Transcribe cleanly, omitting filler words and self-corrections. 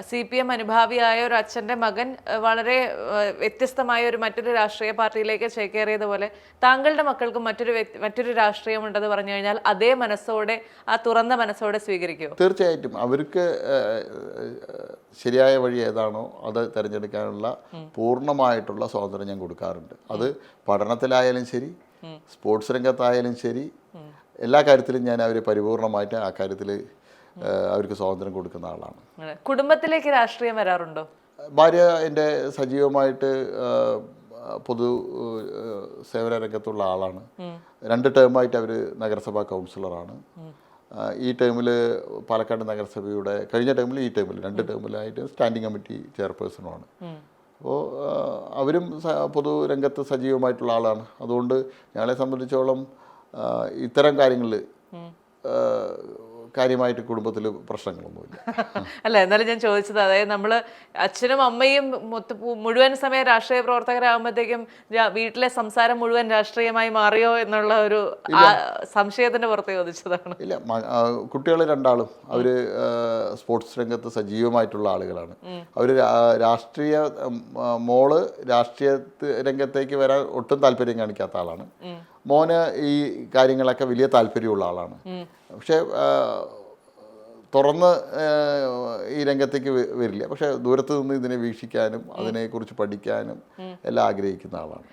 CPM അനുഭാവിയായ ഒരു അച്ഛൻ്റെ മകൻ വളരെ വ്യത്യസ്തമായ മറ്റൊരു രാഷ്ട്രീയ പാർട്ടിയിലേക്ക് ചേക്കേറിയതുപോലെ താങ്കളുടെ മക്കൾക്കും മറ്റൊരു രാഷ്ട്രീയമുണ്ടെന്ന് പറഞ്ഞു കഴിഞ്ഞാൽ അതേ മനസ്സോടെ, ആ തുറന്ന മനസ്സോടെ സ്വീകരിക്കുമോ? തീർച്ചയായിട്ടും അവർക്ക് ശരിയായ വഴി ഏതാണോ അത് തിരഞ്ഞെടുക്കാനുള്ള പൂർണ്ണമായിട്ടുള്ള സ്വാതന്ത്ര്യം ഞാൻ കൊടുക്കാറുണ്ട്. അത് പഠനത്തിലായാലും ശരി, സ്പോർട്സ് രംഗത്തായാലും ശരി, എല്ലാ കാര്യത്തിലും ഞാൻ അവർ പരിപൂർണമായിട്ട് ആ കാര്യത്തിൽ അവർക്ക് സ്വാതന്ത്ര്യം കൊടുക്കുന്ന ആളാണ്. കുടുംബത്തിലേക്ക് രാഷ്ട്രീയം വരാറുണ്ടോ? ഭാര്യ എൻ്റെ സജീവമായിട്ട് പൊതു സേവന രംഗത്തുള്ള ആളാണ്. 2 ടേമായിട്ട് അവർ നഗരസഭാ കൗൺസിലറാണ്. ഈ ടേമിൽ പാലക്കാട് നഗരസഭയുടെ കഴിഞ്ഞ ടേമിൽ, ഈ ടേമിൽ 2 ടേമിലായിട്ട് സ്റ്റാൻഡിംഗ് കമ്മിറ്റി ചെയർപേഴ്സണുമാണ്. അപ്പോൾ അവരും പൊതു രംഗത്ത് സജീവമായിട്ടുള്ള ആളാണ്. അതുകൊണ്ട് ഞങ്ങളെ സംബന്ധിച്ചോളം ഇത്തരം കാര്യങ്ങളിൽ കാര്യമായിട്ട് കുടുംബത്തിൽ പ്രശ്നങ്ങളൊന്നുമില്ല. അല്ല, എന്നാലും ഞാൻ ചോദിച്ചത്, അതായത് നമ്മൾ അച്ഛനും അമ്മയും മുഴുവൻ സമയം രാഷ്ട്രീയ പ്രവർത്തകരാകുമ്പോഴത്തേക്കും വീട്ടിലെ സംസാരം മുഴുവൻ രാഷ്ട്രീയമായി മാറിയോ എന്നുള്ള ഒരു സംശയത്തിന്റെ പുറത്ത് ചോദിച്ചതാണ്. ഇല്ല, കുട്ടികൾ 2 അവർ സ്പോർട്സ് രംഗത്ത് സജീവമായിട്ടുള്ള ആളുകളാണ്. അവർ രാഷ്ട്രീയ മോള് രാഷ്ട്രീയ രംഗത്തേക്ക് വരാൻ ഒട്ടും താല്പര്യം കാണിക്കാത്ത ആളാണ്. മോന് ഈ കാര്യങ്ങളൊക്കെ വലിയ താല്പര്യമുള്ള ആളാണ്. പക്ഷെ തുറന്ന് ഈ രംഗത്തേക്ക് വരില്ല. പക്ഷെ ദൂരത്ത് നിന്ന് ഇതിനെ വീക്ഷിക്കാനും അതിനെക്കുറിച്ച് പഠിക്കാനും എല്ലാം ആഗ്രഹിക്കുന്ന ആളാണ്.